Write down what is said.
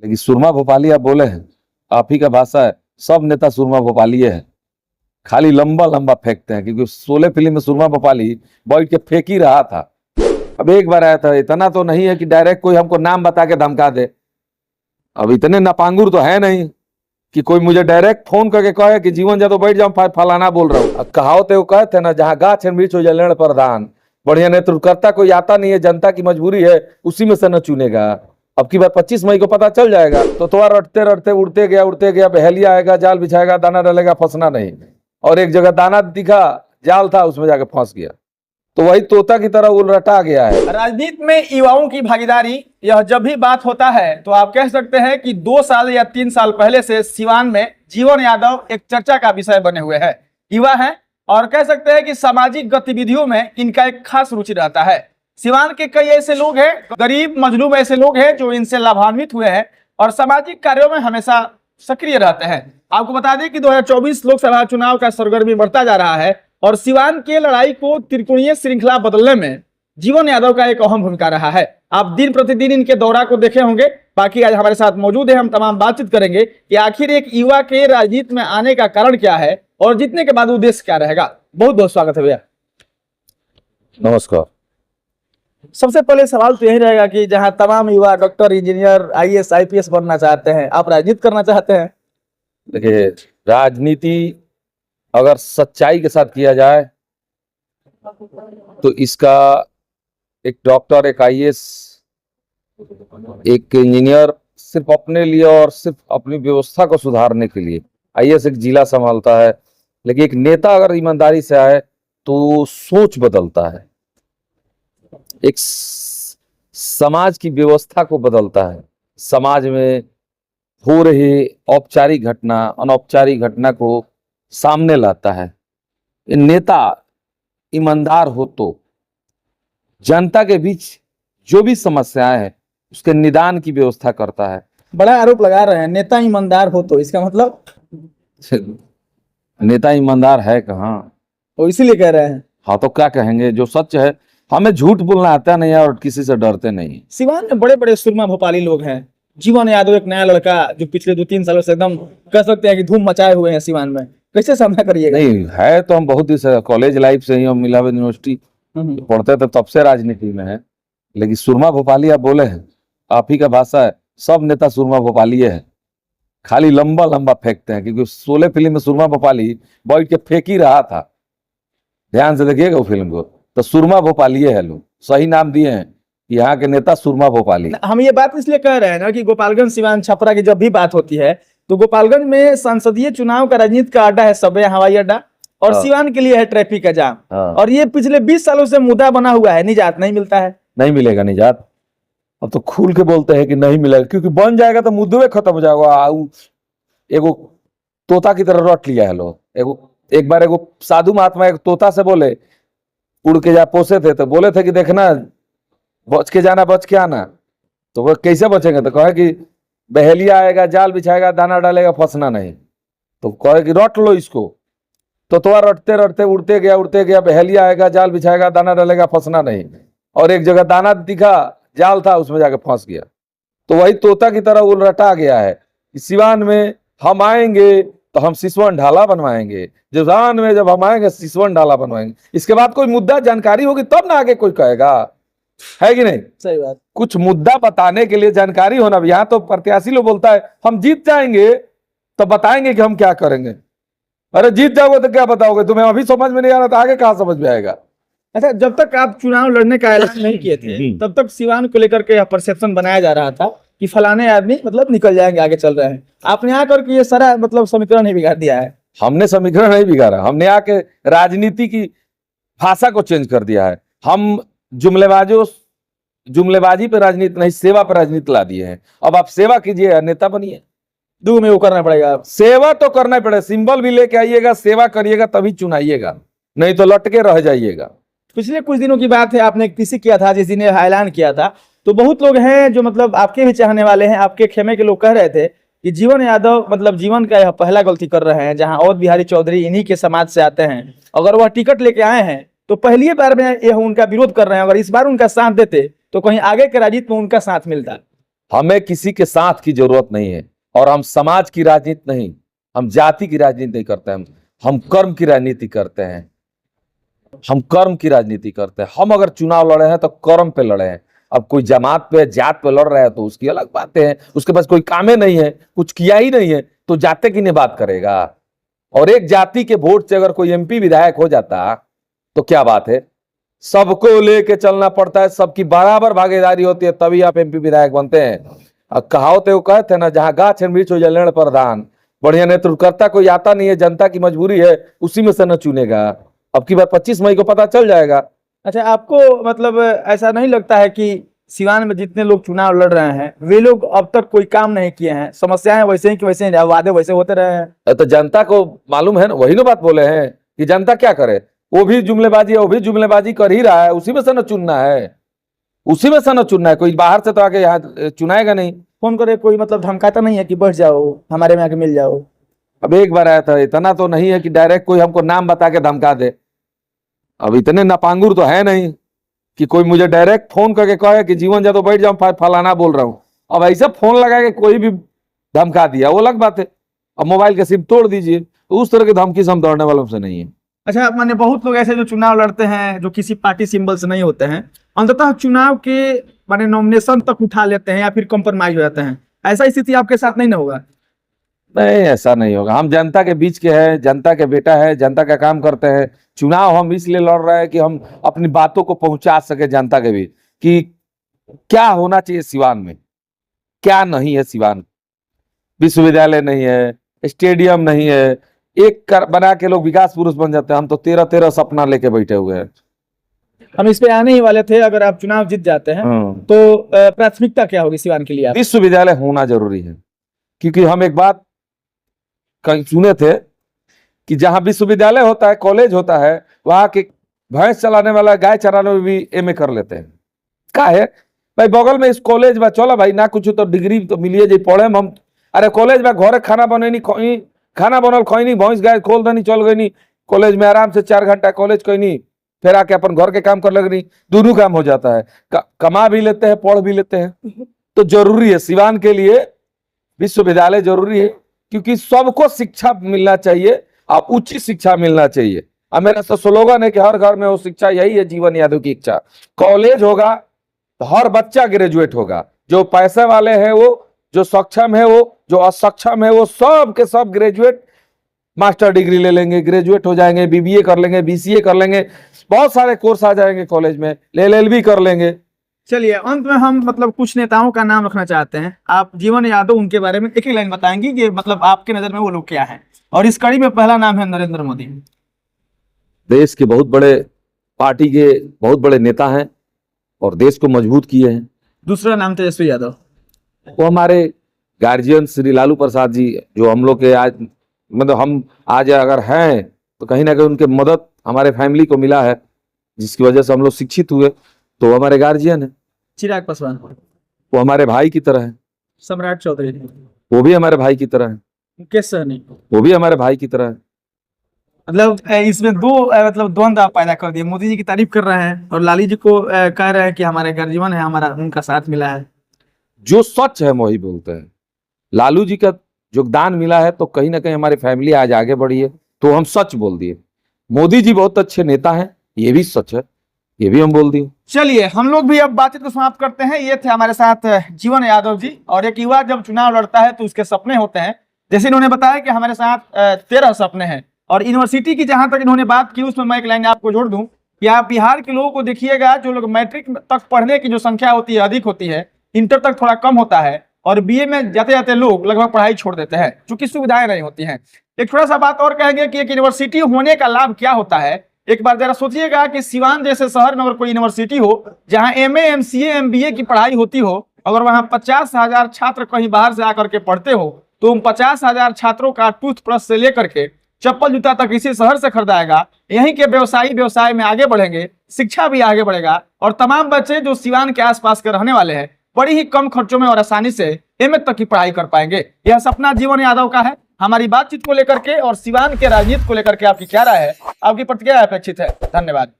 लेकिन सुरमा भोपाली आप बोले हैं, आप ही का भाषा है, सब नेता सुरमा भोपाली है, खाली लंबा लंबा फेंकते हैं। क्योंकि 16 फिल्म में सुरमा भोपाली बैठ के फेंक ही रहा था। अब एक बार आया था, इतना तो नहीं है कि डायरेक्ट कोई हमको नाम बता के धमका दे। अब इतने नापांगुर तो है नहीं कि कोई मुझे डायरेक्ट फोन करके कहे कि जीवन जा तो बैठ जाओ, फलाना बोल रहा हूँ। कहावत वो कहते ना, जहाँ गाछ वृक्ष हो जाए प्रधान, बढ़िया नेतृत्वकर्ता कोई आता नहीं है, जनता की मजबूरी है, उसी में से न चुनेगा। अब की बार 25 मई को पता चल जाएगा। तो तुम्हारा रटते रटते उड़ते गया, बहेलिया आएगा, जाल बिछाएगा, दाना डालेगा, फंसना नहीं। और एक जगह दाना दिखा, जाल था, उसमें जाके फंस गया। तो वही तोता की तरह उलटा गया है। राजनीति में युवाओं की भागीदारी, यह जब भी बात होता है तो आप कह सकते हैं कि 2 साल या 3 साल पहले से सिवान में जीवन यादव एक चर्चा का विषय बने हुए हैं। युवा हैं और कह सकते हैं कि सामाजिक गतिविधियों में इनका एक खास रुचि रहता है। सिवान के कई ऐसे लोग हैं, गरीब मजलूम ऐसे लोग हैं जो इनसे लाभान्वित हुए हैं और सामाजिक कार्यों में हमेशा सक्रिय रहते हैं। आपको बता दें कि 2024 लोकसभा चुनाव का सरगर्मी बढ़ता जा रहा है और सिवान के लड़ाई को त्रिकोणीय श्रृंखला बदलने में जीवन यादव का एक अहम भूमिका रहा है। आप दिन प्रतिदिन इनके दौरा को देखे होंगे। बाकी आज हमारे साथ मौजूद है, हम तमाम बातचीत करेंगे कि आखिर एक युवा के राजनीति में आने का कारण क्या है और जीतने के बाद उद्देश्य क्या रहेगा। बहुत बहुत स्वागत है भैया। नमस्कार। सबसे पहले सवाल तो यही रहेगा कि जहां तमाम युवा डॉक्टर, इंजीनियर, IAS, IPS बनना चाहते हैं, आप राजनीति करना चाहते हैं। देखिए, राजनीति अगर सच्चाई के साथ किया जाए तो इसका एक डॉक्टर, एक IAS, एक इंजीनियर सिर्फ अपने लिए और सिर्फ अपनी व्यवस्था को सुधारने के लिए, IAS एक जिला संभालता है, लेकिन एक नेता अगर ईमानदारी से आए तो सोच बदलता है, एक समाज की व्यवस्था को बदलता है, समाज में हो रही औपचारिक घटना, अनौपचारिक घटना को सामने लाता है। नेता ईमानदार हो तो जनता के बीच जो भी समस्याएं हैं उसके निदान की व्यवस्था करता है। बड़ा आरोप लगा रहे हैं, नेता ईमानदार हो तो, इसका मतलब नेता ईमानदार है कहाँ, वो इसीलिए कह रहे हैं। हाँ तो क्या कहेंगे, जो सच है। हमें झूठ बोलना आता नहीं है और किसी से डरते नहीं। सिवान में बड़े बड़े सुरमा भोपाली लोग हैं। जीवन यादव एक नया लड़का जो पिछले 2-3 सालों से एकदम कह सकते हैं कि धूम मचाए हुए हैं सिवान में, कैसे सामना करिएगा? नहीं है तो हम बहुत ही कॉलेज लाइफ से ही, हम इलाहाबाद यूनिवर्सिटी पढ़ते थे तब से राजनीति में है। लेकिन सुरमा भोपाली आप बोले हैं, आप ही का भाषा है, सब नेता सुरमा भोपाली है, खाली लंबा लंबा फेंकते हैं। क्योंकि 16 फिल्म में सुरमा भोपाली बैठ के फेंक ही रहा था। ध्यान से देखिएगा वो फिल्म को, तो सुरमा भोपाली है लोग सही नाम दिए हैं, यहाँ के नेता सुरमा भोपाली। हम ये बात इसलिए कह रहे हैं ना कि गोपालगंज, सिवान, छपरा की जब भी बात होती है तो गोपालगंज में संसदीय चुनाव का राजनीति का अड्डा है सबवे हवाई अड्डा, और सिवान के लिए है ट्रैफिक का जाम। और ये पिछले 20 सालों से मुद्दा बना हुआ है, निजात नहीं मिलता है। नहीं मिलेगा निजात। अब तो खुल के बोलते हैं कि नहीं मिलेगा, क्योंकि बन जाएगा तो मुद्दे खत्म हो जाएगा। एगो तोता की तरह रट लिया है लोग। एक बार एगो साधु महात्मा एक तोता से बोले, उड़ के जा पोसे थे, तो बोले थे कि देखना बच के जाना, बच के आना। तो वो कैसे बचेंगे, तो कहे कि बहेलिया आएगा, जाल बिछाएगा, दाना डालेगा, फंसना नहीं। तो कहे कि रट लो इसको। तो रटते रटते उड़ते गया, बहेलिया आएगा, जाल बिछाएगा, दाना डालेगा, फंसना नहीं। और एक जगह दाना दिखा, जाल था, उसमें जाके फंस गया। तो वही तोता की तरह उलटा गया है। सिवान में हम आएंगे तो हम सिसवन ढाला बनवाएंगे, सिवान में जब हम आएंगे सिसवन ढाला बनवाएंगे। इसके बाद कोई मुद्दा जानकारी होगी तब ना आगे कोई कहेगा, है कि नहीं? सही बात। कुछ मुद्दा बताने के लिए जानकारी होना। यहाँ तो प्रत्याशी लोग बोलता है हम जीत जाएंगे तो बताएंगे कि हम क्या करेंगे। अरे जीत जाओगे तो क्या बताओगे, तुम्हें अभी समझ में नहीं आ रहा था, आगे कहाँ समझ में आएगा? अच्छा, जब तक आप चुनाव लड़ने का ऐलान नहीं किए थे तब तक सिवान को लेकर के परसेप्शन बनाया जा रहा था कि फलाने आदमी मतलब निकल जाएंगे, आगे चल रहे हैं। आपने आकर के ये सारा मतलब समीकरण ही बिगाड़ दिया है। हमने समीकरण नहीं बिगाड़ा, हमने आके राजनीति की भाषा को चेंज कर दिया है। हम जुमलेबाजी पे राजनीति नहीं, सेवा पे राजनीति ला दिए हैं। अब आप सेवा कीजिए, नेता बनिए। दो में वो करना पड़ेगा, सेवा तो करना पड़ेगा, सिंबल भी लेके आइएगा, सेवा करिएगा तभी चुनाइएगा, नहीं तो लटके रह जाइएगा। पिछले कुछ दिनों की बात है, आपने एक किसी किया था जिस दिन ऐलान किया था, तो बहुत लोग हैं जो मतलब आपके भी चाहने वाले हैं, आपके खेमे के लोग कह रहे थे कि जीवन यादव मतलब जीवन का यह पहला गलती कर रहे हैं, जहां अवध बिहारी चौधरी इन्हीं के समाज से आते हैं, अगर वह टिकट लेके आए हैं तो पहली बार में यह उनका विरोध कर रहे हैं, अगर इस बार उनका साथ देते तो कहीं आगे के राजनीति में उनका साथ मिलता। हमें किसी के साथ की जरूरत नहीं है, और हम समाज की राजनीति नहीं, हम जाति की राजनीति नहीं करते हैं, हम कर्म की राजनीति करते हैं। हम कर्म की राजनीति करते हैं। हम अगर चुनाव लड़े हैं तो कर्म पे लड़े हैं। अब कोई जमात पे जात पे लड़ रहा है तो उसकी अलग बातें हैं, उसके पास कोई कामे नहीं है, कुछ किया ही नहीं है, तो जाते की नहीं बात करेगा। और एक जाति के वोट से अगर कोई एमपी विधायक हो जाता तो क्या बात है। सबको लेके चलना पड़ता है, सबकी बराबर भागीदारी होती है, तभी आप एमपी विधायक बनते हैं। कहावत वो कहते हैं ना, जहां गाछ मृच हो जलेण प्रधान, बढ़िया नेतृत्वकर्ता कोई आता नहीं है, जनता की मजबूरी है, उसी में से न चुनेगा। अब की बार 25 मई को पता चल जाएगा। अच्छा, आपको मतलब ऐसा नहीं लगता है कि सिवान में जितने लोग चुनाव लड़ रहे हैं वे लोग अब तक कोई काम नहीं किए हैं, समस्याएं वैसे ही कि वैसे ही, वादे वैसे होते रहे हैं? तो जनता को मालूम है ना, वही ना बात बोले हैं कि जनता क्या करे, वो भी जुमलेबाजी है, वो भी जुमलेबाजी कर ही रहा है, उसी में से न चुनना है, उसी में से न चुनना है। कोई बाहर से तो आके यहाँ चुनाएगा नहीं। फोन करे कोई मतलब धमकाता नहीं है कि बढ़ जाओ, हमारे में आके मिल जाओ? अब एक बार आया था, इतना तो नहीं है कि डायरेक्ट कोई हमको नाम बता के धमका दे। अब इतने नापांगुर तो है नहीं कि कोई मुझे डायरेक्ट फोन करके कहे कि जीवन जा तो बैठ जाओ, फलाना बोल रहा हूँ। अब ऐसे फोन लगा के कोई भी धमका दिया, वो अलग बात है। अब मोबाइल का सिम तोड़ दीजिए, तो उस तरह की धमकी से हम दौड़ने वालों से नहीं है। अच्छा, माने बहुत लोग ऐसे जो चुनाव लड़ते हैं जो किसी पार्टी सिंबल से नहीं होते हैं, अंततः चुनाव के माने नॉमिनेशन तक उठा लेते हैं या फिर कंप्रोमाइज हो जाते हैं, ऐसा स्थिति आपके साथ नहीं ना होगा? नहीं, ऐसा नहीं होगा। हम जनता के बीच के हैं, जनता के बेटा है, जनता का काम करते हैं। चुनाव हम इसलिए लड़ रहे हैं कि हम अपनी बातों को पहुंचा सके जनता के बीच, कि क्या होना चाहिए सिवान में, क्या नहीं है। सिवान विश्वविद्यालय नहीं है, स्टेडियम नहीं है, एक बना के लोग विकास पुरुष बन जाते हैं। हम तो 13 सपना लेके बैठे हुए हैं। हम इस पे आने ही वाले थे। अगर आप चुनाव जीत जाते हैं तो प्राथमिकता क्या होगी सिवान के लिए? विश्वविद्यालय होना जरूरी है, क्योंकि हम एक बात कहीं सुने थे कि जहां विश्वविद्यालय होता है, कॉलेज होता है, वहां के भैंस चलाने वाला, गाय चराने में भी एमए कर लेते हैं। क्या है भाई, बगल में इस कॉलेज में चलो भाई, ना कुछ तो डिग्री तो मिलिए जी, पढ़े हम। अरे कॉलेज में घरे खाना बने नहीं, खाना बनल खोई नहीं, भैंस गाय खोल देनी, चल गई नहीं कॉलेज में, आराम से 4 घंटा कॉलेज कोई नहीं, फिर आके अपन घर के काम कर लग नहीं, दोनों काम हो जाता है, कमा भी लेते हैं, पढ़ भी लेते हैं। तो जरूरी है सिवान के लिए विश्वविद्यालय जरूरी है, क्योंकि सबको शिक्षा मिलना चाहिए और उच्च शिक्षा मिलना चाहिए। अब मेरा तो स्लोगन है कि हर घर में वो शिक्षा, यही है जीवन यादव की इच्छा। कॉलेज होगा तो हर बच्चा ग्रेजुएट होगा, जो पैसे वाले हैं वो, जो सक्षम है वो, जो असक्षम है वो, सब के सब ग्रेजुएट, मास्टर डिग्री ले लेंगे, ग्रेजुएट हो जाएंगे, बीबीए कर लेंगे, बीसीए कर लेंगे, बहुत सारे कोर्स आ जाएंगे कॉलेज में, एलएलबी कर लेंगे। चलिए, अंत में हम मतलब कुछ नेताओं का नाम रखना चाहते हैं। आप जीवन यादव, उनके बारे में एक ही लाइन बताएंगे कि मतलब आपके नजर में वो लोग क्या हैं? और इस कड़ी में पहला नाम है नरेंद्र मोदी। देश के बहुत बड़े पार्टी के बहुत बड़े नेता हैं और देश को मजबूत किए हैं। दूसरा नाम तेजस्वी यादव। वो हमारे गार्जियन श्री लालू प्रसाद जी, जो हम लोग के आज मतलब हम आज अगर हैं तो कहीं ना कहीं उनके मदद हमारे फैमिली को मिला है, जिसकी वजह से हम लोग शिक्षित हुए। तो हमारे गार्जियन है। चिराग पासवान, वो हमारे भाई की तरह है। सम्राट चौधरी, वो भी हमारे भाई की तरह है। मुकेश सहनी, वो भी हमारे भाई की तरह है। मतलब इसमें दो मतलब द्वंद्व आप पैदा कर दिए। मोदी जी की तारीफ कर रहे हैं और लाली जी को कह रहे हैं कि हमारे गार्जियन है, हमारा उनका साथ मिला है। जो सच है वही बोलते हैं। लालू जी का योगदान मिला है तो कहीं ना कहीं हमारी फैमिली आज आगे बढ़ी है, तो हम सच बोल दिए। मोदी जी बहुत अच्छे नेता हैं, ये भी सच है, ये भी हम बोल दिए। चलिए, हम लोग भी अब बातचीत को समाप्त करते हैं। ये थे हमारे साथ जीवन यादव जी। और एक युवा जब चुनाव लड़ता है तो उसके सपने होते हैं। जैसे इन्होंने बताया कि हमारे साथ 13 सपने हैं। और यूनिवर्सिटी की जहां तक इन्होंने बात की, उसमें मैं एक लाइन आपको जोड़ दूं कि आप बिहार के लोगों को देखिएगा, जो लोग मैट्रिक तक पढ़ने की जो संख्या होती है अधिक होती है, इंटर तक थोड़ा कम होता है, और बीए में जाते जाते लोग लगभग पढ़ाई छोड़ देते हैं क्योंकि सुविधाएं नहीं होती हैं। एक थोड़ा सा बात और कहेंगे कि एक यूनिवर्सिटी होने का लाभ क्या होता है। एक बार जरा सोचिएगा कि सिवान जैसे शहर में अगर कोई यूनिवर्सिटी हो जहां एमए, एमसीए, एमबीए की पढ़ाई होती हो, अगर वहां 50,000 छात्र कहीं बाहर से आकर के पढ़ते हो, तो उन 50,000 छात्रों का टूथब्रश से लेकर के चप्पल जूता तक इसी शहर से खरीदाएगा। यहीं के व्यवसाय में आगे बढ़ेंगे, शिक्षा भी आगे बढ़ेगा, और तमाम बच्चे जो सिवान के आसपास के रहने वाले हैं बड़ी ही कम खर्चों में और आसानी से एमए तक की पढ़ाई कर पाएंगे। यह सपना जीवन यादव का है। हमारी बातचीत को लेकर के और सिवान के राजनीति को लेकर के आपकी क्या राय है, आपकी प्रतिक्रिया अपेक्षित है। धन्यवाद।